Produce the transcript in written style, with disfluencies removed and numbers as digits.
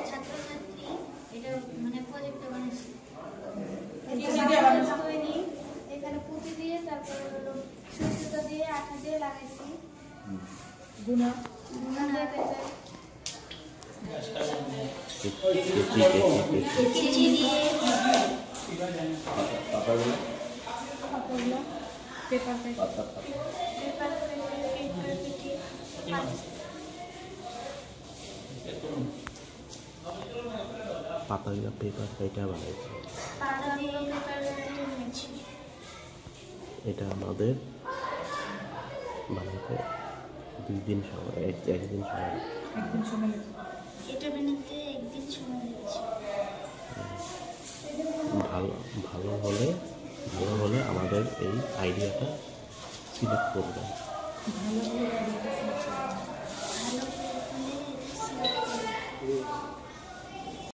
ছাত্রছাত্রী এটা মানে প্রজেক্টটা বানাইছে এখানে পুঁতি দিয়ে তারপর হলো সুতা দিয়ে আঠা দিয়ে লাগাইছি গুনা গুনা দিয়ে কেচি দিয়ে পেপার পাতা দিয়ে পেপার এটা বানাইছি এটা আমাদের বানাইতে 2 দিন সময় একদিন সময় এটা বানাতে একদিন সময় লেগেছে ভালো হলে আমাদের এই আইডিয়াটা সিলেক্ট করবেন। ভালো